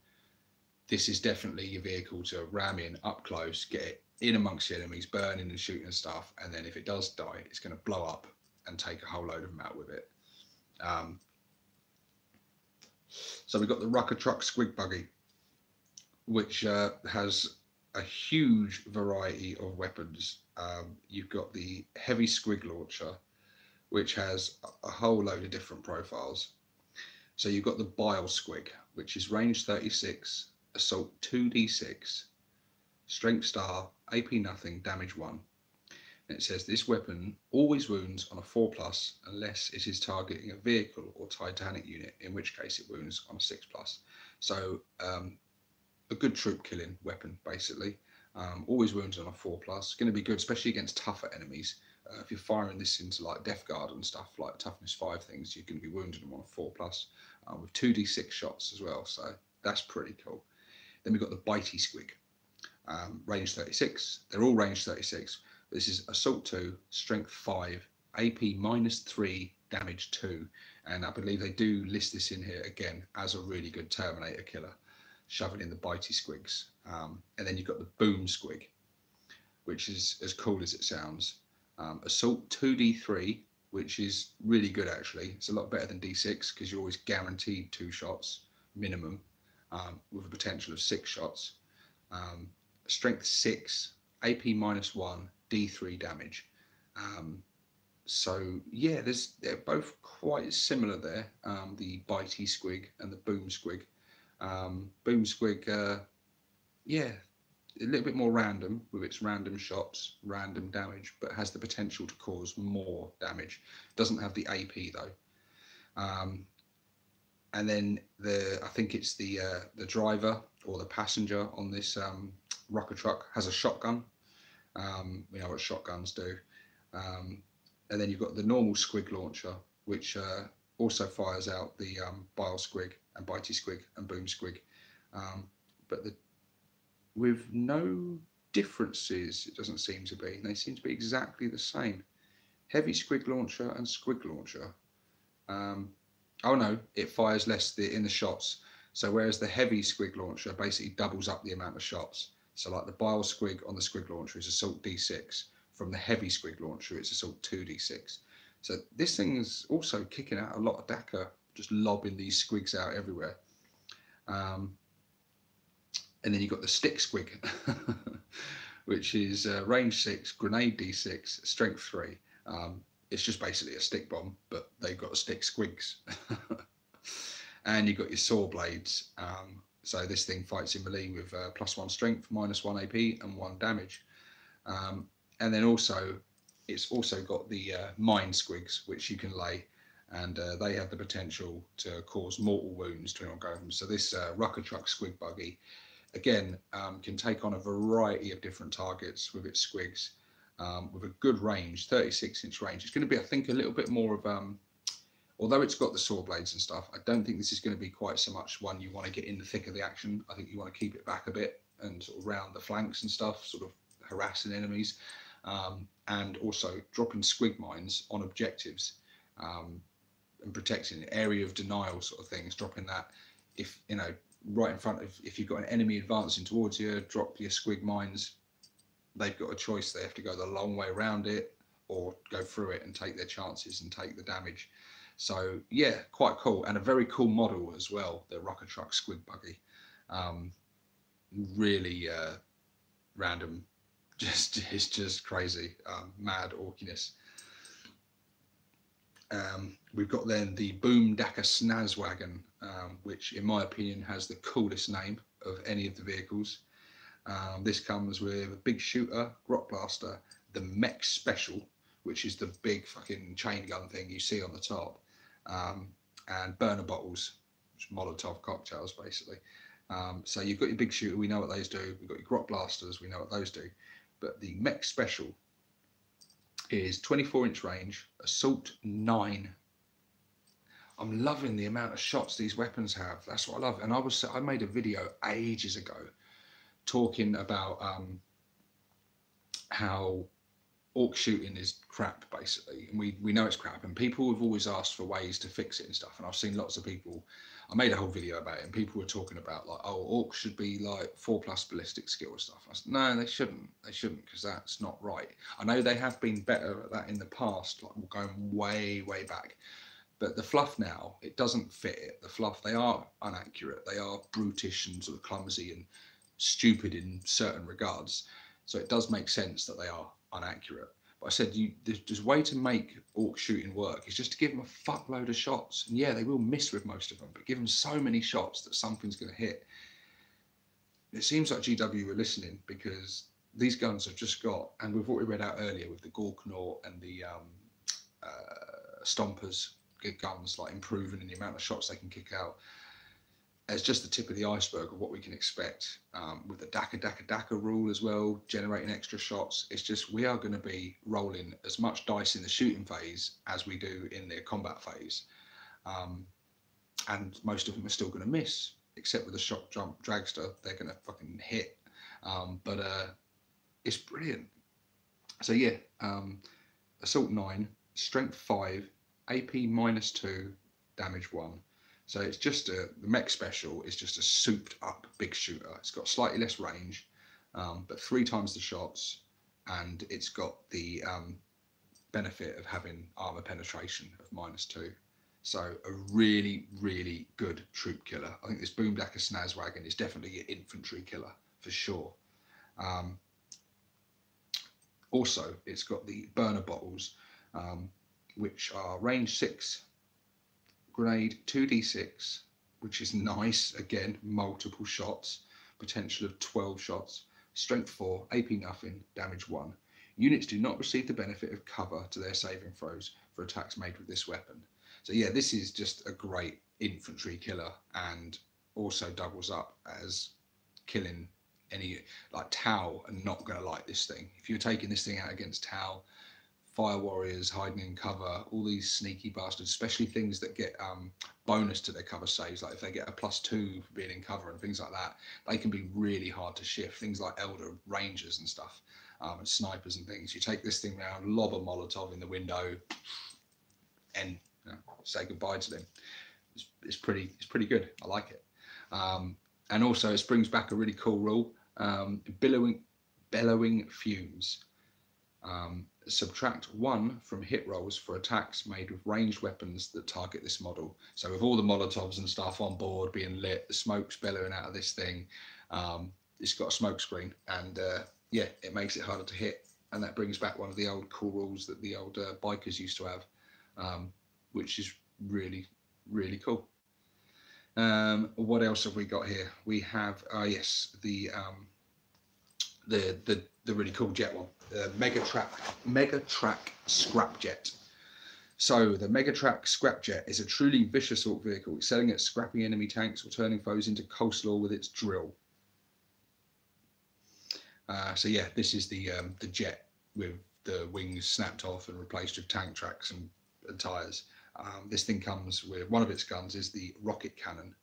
this is definitely your vehicle to ram in up close, get it in amongst the enemies, burning and shooting and stuff, and then if it does die, it's going to blow up and take a whole load of them out with it. So we've got the Rukkatrukk Squigbuggy, which has a huge variety of weapons. You've got the heavy squig launcher, which has a whole load of different profiles. So you've got the bile squig, which is range 36, assault 2d6, strength star, AP nothing, damage 1. And it says this weapon always wounds on a 4+ unless it is targeting a vehicle or Titanic unit, in which case it wounds on a 6+. So a good troop killing weapon, basically. Always wounds on a 4+. Going to be good, especially against tougher enemies. If you're firing this into like Death Guard and stuff, like toughness 5 things, you're going to be wounding them on a 4+, with 2d6 shots as well. So that's pretty cool. Then we've got the bitey squig, range 36. They're all range 36. This is assault 2, strength 5, AP -3, damage 2. And I believe they do list this in here again as a really good Terminator killer, shoving in the bitey squigs. And then you've got the boom squig, which is as cool as it sounds. Assault 2d3, which is really good actually. It's a lot better than d6 because you're always guaranteed 2 shots minimum, with a potential of 6 shots. Strength 6, AP -1, d3 damage. So yeah, they're both quite similar there. The bitey squig and the boom squig. Boom squig, yeah, a little bit more random with its random shots, random damage, but has the potential to cause more damage. Doesn't have the AP though. And then I think it's the driver or the passenger on this Rukkatrukk has a shotgun. We know what shotguns do. And then you've got the normal squig launcher, which also fires out the bile squig and bitey squig and boom squig, but with no differences, it doesn't seem to be. They seem to be exactly the same. Heavy squig launcher and squig launcher. Oh no, it fires less in the shots. So whereas the heavy squig launcher basically doubles up the amount of shots. So like the bile squig on the squig launcher is assault d6. From the heavy squig launcher, it's assault 2d6. So this thing's also kicking out a lot of Dakka, just lobbing these squigs out everywhere. And then you've got the stick squig, which is range 6, grenade d6, strength 3. It's just basically a stick bomb, but they've got stick squigs. And you've got your saw blades. So this thing fights in melee with +1 strength, -1 AP, and 1 damage. And then also, it's also got the mine squigs, which you can lay, and they have the potential to cause mortal wounds to anyone going. So this Rukkatrukk Squigbuggy, again, can take on a variety of different targets with its squigs, with a good range, 36-inch range. It's going to be, I think, a little bit more of, although it's got the saw blades and stuff, I don't think this is going to be quite so much one you want to get in the thick of the action. I think you want to keep it back a bit and sort of round the flanks and stuff, sort of harassing enemies, and also dropping squig mines on objectives, and protecting area of denial sort of things, dropping that, if you know, right in front of, if you've got an enemy advancing towards you, drop your squig mines. They've got a choice. They have to go the long way around it or go through it and take their chances and take the damage. So yeah, quite cool, and a very cool model as well, the Rukkatrukk Squigbuggy. Really random, it's just crazy, mad orkiness. We've got then the Boomdakka Snazzwagon, which in my opinion has the coolest name of any of the vehicles. This comes with a big shooter, grot blaster, the Mek special, which is the big fucking chain gun thing you see on the top, and burner bottles, which Molotov cocktails basically. So you've got your big shooter, we know what those do. We've got your grot blasters, we know what those do. But the Mek special is 24-inch range, assault 9. I'm loving the amount of shots these weapons have. That's what I love. And I made a video ages ago talking about how orc shooting is crap, basically, and we know it's crap, and people have always asked for ways to fix it and stuff, and I've seen lots of people, I made a whole video about it, and people were talking about like, oh, orcs should be like 4+ ballistic skill and stuff. I said, no, they shouldn't, because that's not right. I know they have been better at that in the past, like going way back, but the fluff now, it doesn't fit it. The fluff, they are inaccurate, they are brutish and sort of clumsy and stupid in certain regards, so it does make sense that they are inaccurate. But I said, there's a way to make orc shooting work, is just to give them a fuckload of shots, and yeah, they will miss with most of them, but give them so many shots that something's going to hit. It seems like GW were listening, because these guns have just got, and with what we read out earlier with the Gorkanaut and the Stompers guns, like improving in the amount of shots they can kick out, it's just the tip of the iceberg of what we can expect, with the Dakka rule as well, generating extra shots. It's just, we are going to be rolling as much dice in the shooting phase as we do in the combat phase, and most of them are still going to miss, except with the Shockjump Dragster, they're going to fucking hit. But it's brilliant. So yeah, assault 9, strength 5, AP -2, damage 1. So it's just the Mek special is just a souped up big shooter. It's got slightly less range, but 3 times the shots, and it's got the benefit of having armor penetration of -2. So a really good troop killer. I think this Boomdakka Snazzwagon is definitely your infantry killer for sure. Also, it's got the burner bottles, which are range 6. Grenade 2d6, which is nice. Again, multiple shots, potential of 12 shots. Strength 4, AP nothing, damage 1. Units do not receive the benefit of cover to their saving throws for attacks made with this weapon. So yeah, this is just a great infantry killer, and also doubles up as killing any, like Tau are not going to like this thing. If you're taking this thing out against Tau, Fire Warriors hiding in cover, all these sneaky bastards, especially things that get bonus to their cover saves, like if they get a +2 for being in cover and things like that, they can be really hard to shift. Things like Elder Rangers and stuff, and snipers and things. You take this thing round, lob a Molotov in the window, and say goodbye to them. It's pretty good. I like it. And also it brings back a really cool rule, bellowing fumes. Subtract 1 from hit rolls for attacks made with ranged weapons that target this model. So with all the Molotovs and stuff on board being lit, the smoke's bellowing out of this thing, it's got a smoke screen, and yeah, it makes it harder to hit. And that brings back one of the old cool rules that the old bikers used to have, which is really cool. What else have we got here? We have, yes, the really cool jet one, the Megatrakk Scrapjet. So the Megatrakk Scrapjet is a truly vicious Ork vehicle, excelling at scrapping enemy tanks or turning foes into coleslaw with its drill. So yeah, this is the jet with the wings snapped off and replaced with tank tracks and tyres. This thing comes with, one of its guns is the rocket cannon.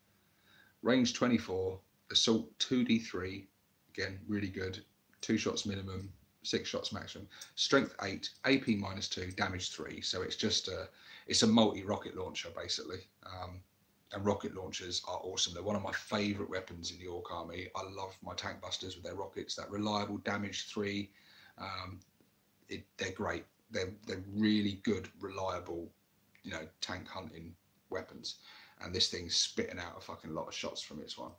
Range 24, assault 2d3, again, really good. 2 shots minimum, 6 shots maximum. Strength 8, AP -2, damage 3. So it's just it's a multi-rocket launcher, basically. And rocket launchers are awesome. They're one of my favourite weapons in the Ork army. I love my tank busters with their rockets, that reliable damage 3. They're great. They're really good, reliable, you know, tank hunting weapons. And this thing's spitting out a fucking lot of shots from its one.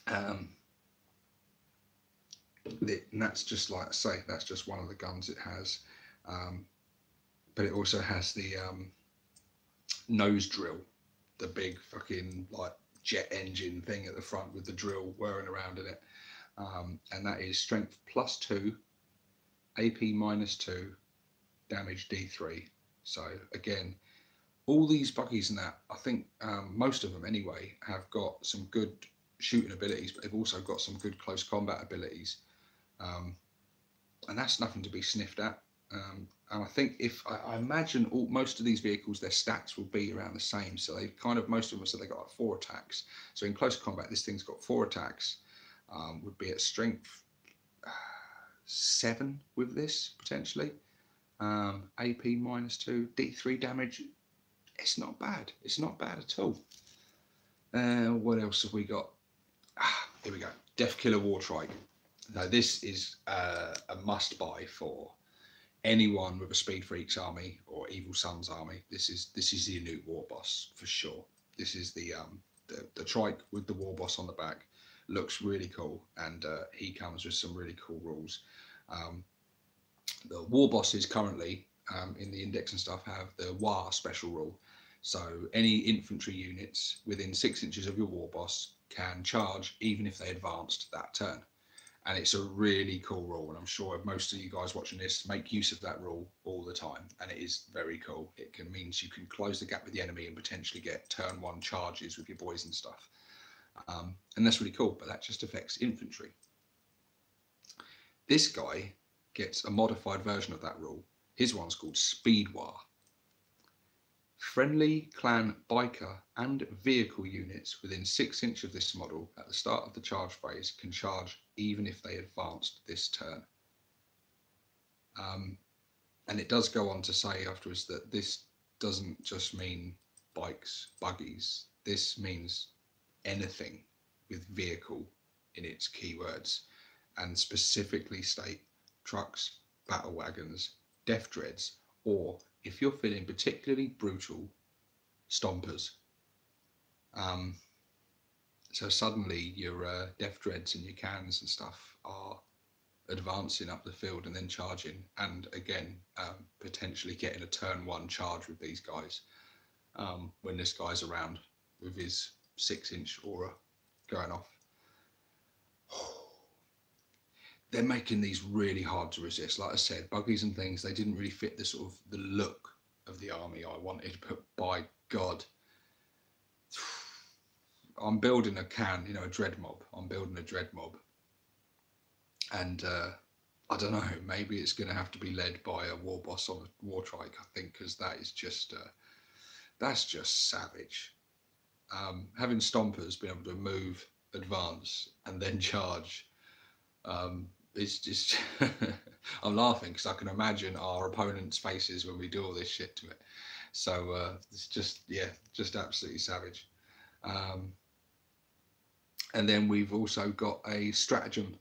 And that's just, like I say, that's just one of the guns it has. But it also has the nose drill, the big fucking like jet engine thing at the front with the drill whirring around in it. And that is strength +2, AP -2, damage D3. So again, all these buggies and that, I think most of them anyway, have got some good shooting abilities, but they've also got some good close combat abilities. And that's nothing to be sniffed at. And I think I imagine most of these vehicles, their stats will be around the same. So they kind of, most of them said they got like 4 attacks. So in close combat, this thing's got 4 attacks, would be at strength 7 with this potentially. AP -2, D3 damage. It's not bad. It's not bad at all. What else have we got? Here we go. Deffkilla Wartrike. Now this is a must buy for anyone with a Speed Freaks army or Evil Sons army. This is the new war boss for sure. This is the trike with the war boss on the back. Looks really cool, and he comes with some really cool rules. The war bosses currently in the index and stuff have the WAR special rule. So any infantry units within 6 inches of your war boss can charge even if they advanced that turn. And it's a really cool rule, and I'm sure most of you guys watching this make use of that rule all the time, and it is very cool. It means you can close the gap with the enemy and potentially get turn 1 charges with your boys and stuff. And that's really cool, but that just affects infantry. This guy gets a modified version of that rule. His one's called Speed War. Friendly clan biker and vehicle units within 6 inches of this model at the start of the charge phase can charge even if they advanced this turn. And it does go on to say afterwards that this doesn't just mean bikes, buggies. This means anything with vehicle in its keywords, and specifically state trucks, battle wagons, death dreads, or if you're feeling particularly brutal, stompers. So suddenly your death dreads and your cans and stuff are advancing up the field and then charging, and again potentially getting a turn 1 charge with these guys when this guy's around with his 6-inch aura going off. They're making these really hard to resist. Like I said, buggies and things, they didn't really fit the sort of the look of the army I wanted, but by God, I'm building a can, you know, a dread mob. I'm building a dread mob. And I don't know, maybe it's going to have to be led by a war boss on a Wartrike, I think, because that is just, that's just savage. Having stompers, being able to move, advance, and then charge, it's just, I'm laughing because I can imagine our opponents' faces when we do all this shit to it. So it's just, yeah, just absolutely savage. And then we've also got a stratagem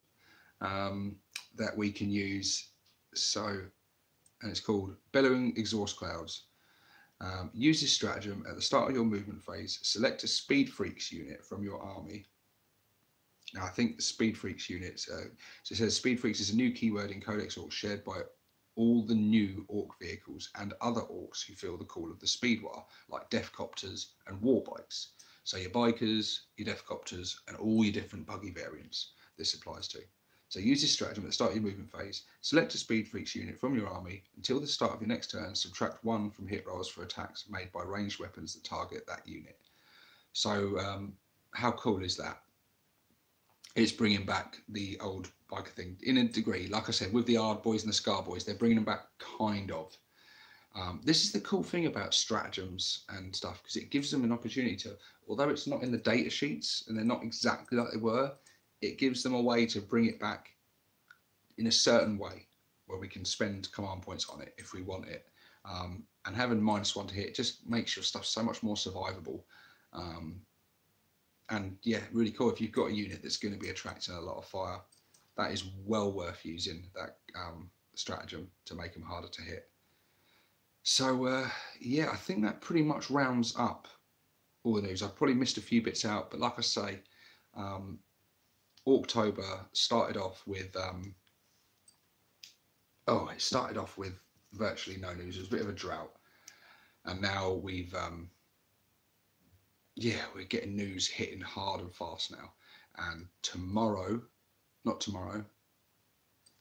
that we can use. So, and it's called Bellowing Exhaust Clouds. Use this stratagem at the start of your movement phase. Select a Speed Freaks unit from your army. Now, I think the Speed Freaks units, so it says Speed Freaks is a new keyword in Codex Ork shared by all the new Ork vehicles and other Orks who feel the call of the Speedwar, like Deffcopters and war bikes. So your bikers, your Deffcopters, and all your different buggy variants this applies to. So use this stratagem at the start of your movement phase. Select a Speed Freaks unit from your army until the start of your next turn. Subtract 1 from hit rolls for attacks made by ranged weapons that target that unit. So how cool is that? It's bringing back the old biker thing in a degree. Like I said, with the Ard Boys and the Scar Boys, they're bringing them back kind of. This is the cool thing about stratagems and stuff, because it gives them an opportunity to, although it's not in the data sheets and they're not exactly like they were, it gives them a way to bring it back in a certain way where we can spend command points on it if we want it. And having -1 to hit just makes your stuff so much more survivable. And yeah, really cool. If you've got a unit that's going to be attracting a lot of fire, that is well worth using that stratagem to make them harder to hit. So yeah, I think that pretty much rounds up all the news. I've probably missed a few bits out, but like I say, Orktober started off with it started off with virtually no news. It was a bit of a drought, and now we've we're getting news hitting hard and fast now. And tomorrow, not tomorrow,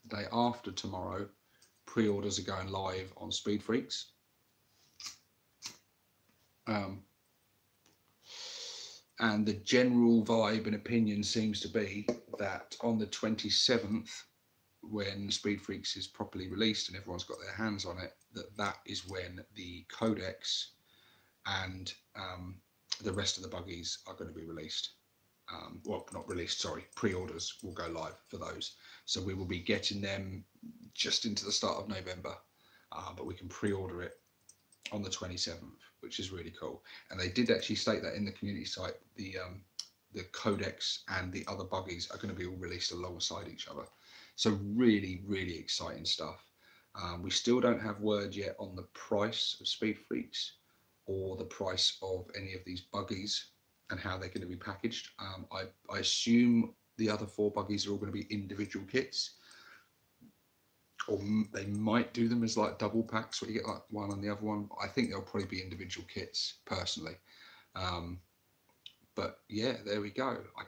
the day after tomorrow, pre-orders are going live on Speed Freaks. And the general vibe and opinion seems to be that on the 27th, when Speed Freaks is properly released and everyone's got their hands on it, that is when the Codex and the rest of the buggies are going to be released. Well, not released, sorry, pre-orders will go live for those. So we will be getting them just into the start of November, but we can pre-order it on the 27th, which is really cool. And they did actually state that in the community site, the Codex and the other buggies are going to be all released alongside each other. So really, really exciting stuff. We still don't have word yet on the price of Speed Freaks or the price of any of these buggies and how they're going to be packaged. I assume the other 4 buggies are all going to be individual kits, or they might do them as like double packs where you get like one and the other one. I think they'll probably be individual kits personally. But yeah, there we go. I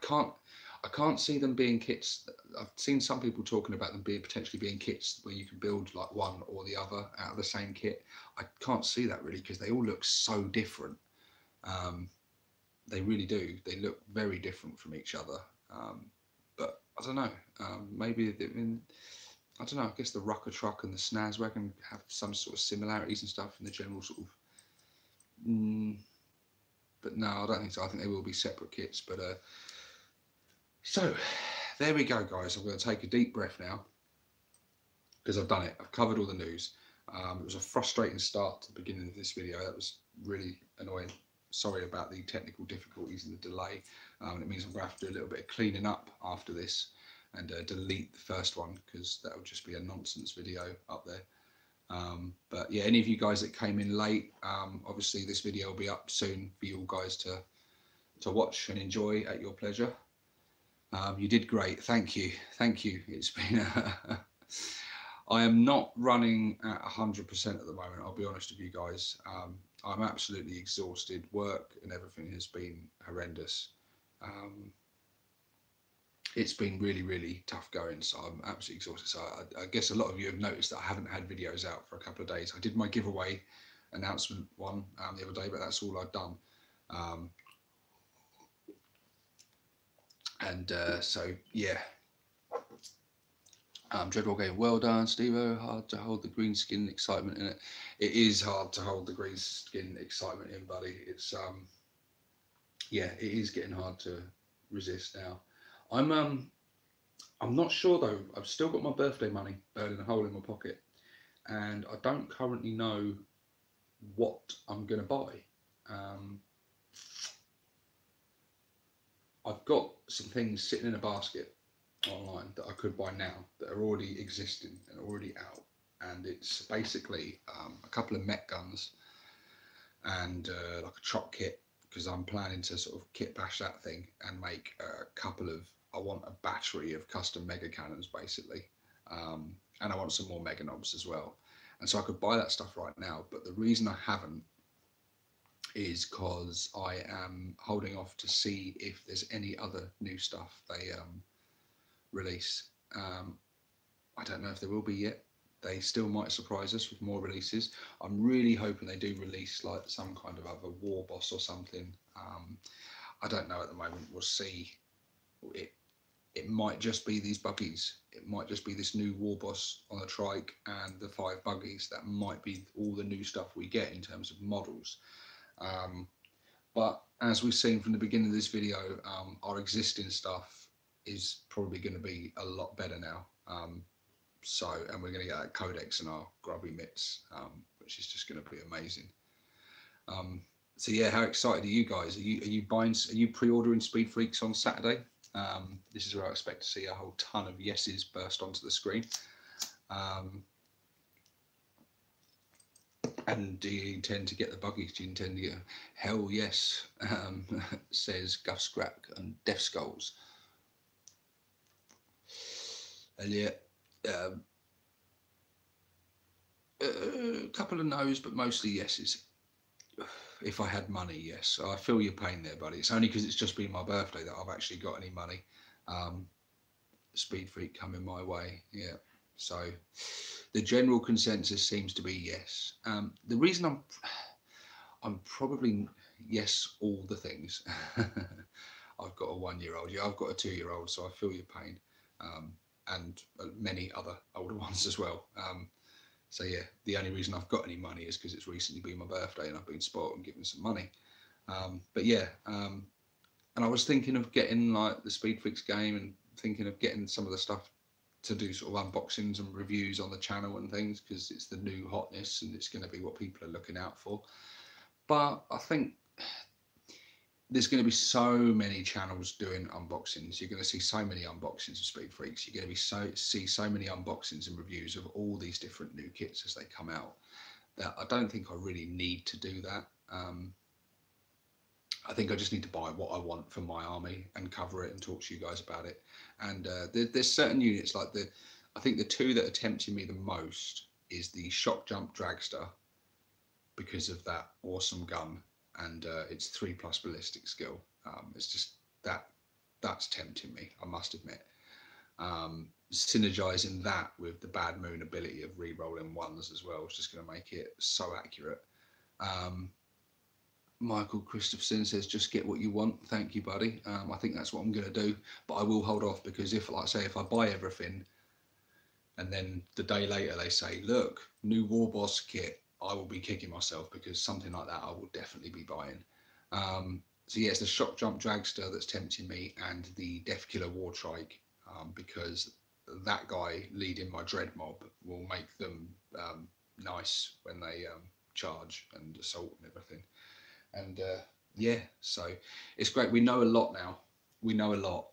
can't see them being kits. I've seen some people talking about them potentially being kits where you can build like one or the other out of the same kit. I can't see that really, because they all look so different. They really do. They look very different from each other. But I don't know. Maybe I don't know. I guess the Rukkatrukk and the Snazzwagon have some sort of similarities and stuff in the general sort of. But no, I don't think so. I think they will be separate kits. But so there we go, guys. I'm going to take a deep breath now because I've done it. I've covered all the news. It was a frustrating start to the beginning of this video. That was really annoying. Sorry about the technical difficulties and the delay. It means I'm going to have to do a little bit of cleaning up after this and delete the first one, because that would just be a nonsense video up there. But yeah, any of you guys that came in late, obviously this video will be up soon for you guys to watch and enjoy at your pleasure. You did great. Thank you. It's been I am not running at 100% at the moment, I'll be honest with you guys. I'm absolutely exhausted. Work and everything has been horrendous. It's been really, really tough going, so I'm absolutely exhausted. So I guess a lot of you have noticed that I haven't had videos out for a couple of days. I did my giveaway announcement one the other day, but that's all I've done. So yeah. Dreadwall game, well done, Stevo. Hard to hold the green skin excitement in it. It is hard to hold the green skin excitement in, buddy. It's yeah, it is getting hard to resist now. I'm not sure though. I've still got my birthday money burning a hole in my pocket, and I don't currently know what I'm gonna buy. I've got some things sitting in a basket online that I could buy now that are already existing and already out, and it's basically a couple of Mek guns and like a chop kit, because I'm planning to sort of kit bash that thing and make a couple of, I want a battery of custom mega cannons basically, and I want some more mega knobs as well. And so I could buy that stuff right now, but the reason I haven't is because I am holding off to see if there's any other new stuff they release. I don't know if there will be yet. They still might surprise us with more releases. I'm really hoping they do release like some kind of other war boss or something. I don't know at the moment. We'll see. It might just be these buggies. It might just be this new war boss on the trike and the 5 buggies. That might be all the new stuff we get in terms of models. But as we've seen from the beginning of this video, our existing stuff is probably going to be a lot better now. And we're going to get that Codex and our grubby mitts, which is just going to be amazing. So yeah, how excited are you guys? Are you pre-ordering Speed Freaks on Saturday? This is where I expect to see a whole ton of yeses burst onto the screen. And do you intend to get the buggies? Do you intend to get? Hell yes, says Guff Scrap and Death Skulls. And yeah, a couple of no's, but mostly yeses. If I had money, yes. I feel your pain there, buddy. It's only because it's just been my birthday that I've actually got any money. Speed Freak coming my way, yeah. So the general consensus seems to be yes. The reason I'm probably yes all the things. I've got a 1-year-old. Yeah, I've got a 2-year-old, so I feel your pain. And many other older ones as well. So yeah, the only reason I've got any money is because it's recently been my birthday and I've been spoiled and given some money. But yeah, and I was thinking of getting like the Speed Freaks game and thinking of getting some of the stuff to do sort of unboxings and reviews on the channel and things, because it's the new hotness and it's going to be what people are looking out for. But I think there's going to be so many channels doing unboxings. You're going to see so many unboxings of Speed Freaks. You're going to see so many unboxings and reviews of all these different new kits as they come out, that I don't think I really need to do that. I think I just need to buy what I want for my army and cover it and talk to you guys about it. And there's certain units like I think the 2 that are tempting me the most is the Shockjump Dragster, because of that awesome gun. And it's 3+ ballistic skill. It's just that's tempting me, I must admit. Synergizing that with the Bad Moon ability of re-rolling 1s as well is just going to make it so accurate. Michael Christopherson says, just get what you want. Thank you, buddy. I think that's what I'm going to do, but I will hold off, because if, like I say, if I buy everything and then the day later they say, look, new War Boss kit, I will be kicking myself, because something like that I will definitely be buying. So yeah, it's the Shockjump Dragster that's tempting me, and the Deffkilla Wartrike, because that guy leading my Dread mob will make them nice when they charge and assault and everything. And yeah, so it's great. We know a lot now. We know a lot.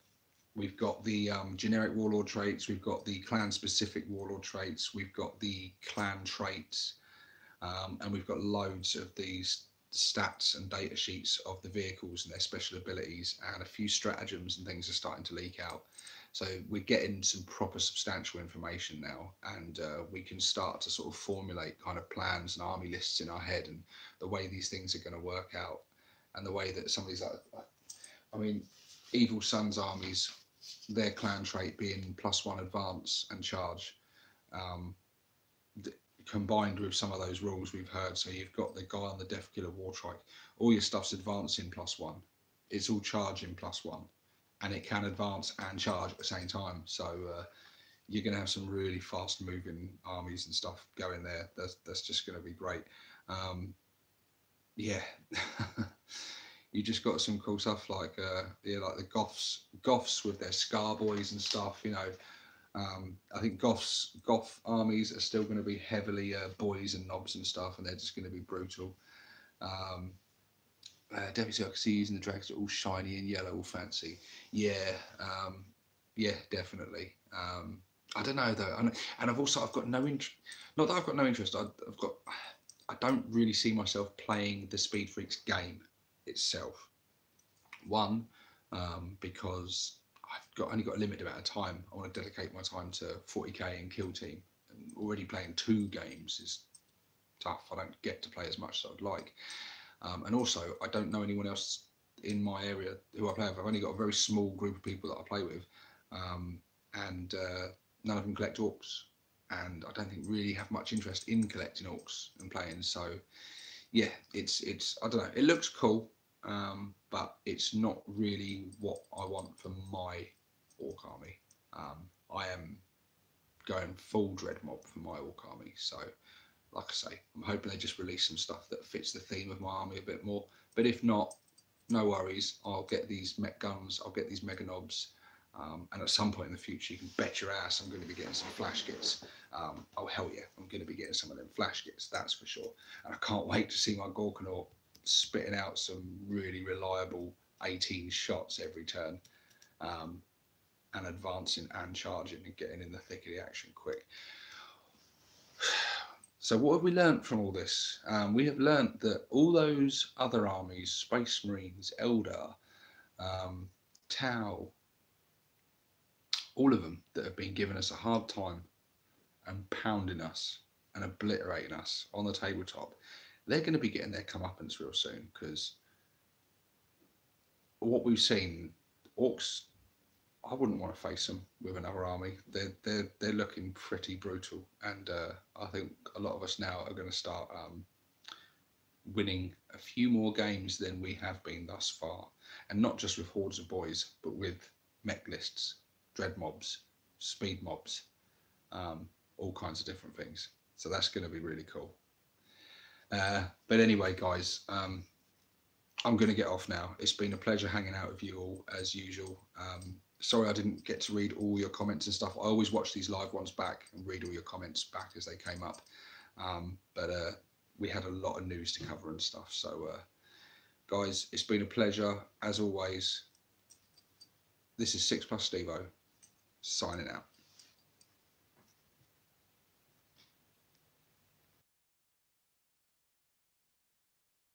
We've got the generic warlord traits. We've got the clan-specific warlord traits. We've got the clan traits. And we've got loads of these stats and data sheets of the vehicles and their special abilities, and a few stratagems and things are starting to leak out. So we're getting some proper substantial information now, and we can start to sort of formulate kind of plans and army lists in our head, and the way these things are going to work out, and the way that some of these, I mean, Evil Sun's armies, their clan trait being +1 advance and charge, combined with some of those rules we've heard. So you've got the guy on the Deffkilla Wartrike, all your stuff's advancing +1, it's all charging +1, and it can advance and charge at the same time. So you're going to have some really fast moving armies and stuff going there. That's just going to be great. Yeah. You just got some cool stuff like yeah, like the Goths with their Scar Boys and stuff, you know. I think Goth armies are still going to be heavily boys and knobs and stuff, and they're just going to be brutal. Definitely, I can see using the dragster all shiny and yellow, all fancy. Yeah, yeah, definitely. I don't know though, and I've got no interest. Not that I've got no interest. I don't really see myself playing the Speed Freaks game itself. One, because I've only got a limited amount of time. I want to dedicate my time to 40k and Kill Team already playing 2 games is tough. I don't get to play as much as I'd like. And also, I don't know anyone else in my area who I play with. I've only got a very small group of people that I play with, and none of them collect orcs, and I don't think really have much interest in collecting orcs and playing. So yeah, it's I don't know. It looks cool, but it's not really what I want for my orc army. I am going full dread mob for my orc army. So like I say, I'm hoping they just release some stuff that fits the theme of my army a bit more. But if not, no worries. I'll get these mech guns. I'll get these mega knobs. And at some point in the future, you can bet your ass I'm going to be getting some flash kits. Oh, hell yeah, I'm going to be getting some of them flash kits, that's for sure. And I can't wait to see my Gorkanaut spitting out some really reliable 18 shots every turn, and advancing and charging and getting in the thick of the action quick. So what have we learnt from all this? We have learnt that all those other armies, Space Marines, Eldar, Tau, all of them that have been giving us a hard time and pounding us and obliterating us on the tabletop, they're going to be getting their comeuppance real soon, because what we've seen, orcs, I wouldn't want to face them with another army. They're looking pretty brutal, and I think a lot of us now are going to start winning a few more games than we have been thus far, and not just with hordes of boys, but with mech lists, dread mobs, speed mobs, all kinds of different things. So that's going to be really cool. But anyway, guys, I'm going to get off now. It's been a pleasure hanging out with you all as usual. Sorry I didn't get to read all your comments and stuff. I always watch these live ones back and read all your comments back as they came up. But we had a lot of news to cover and stuff. So guys, it's been a pleasure as always. This is 6+ Stevo signing out.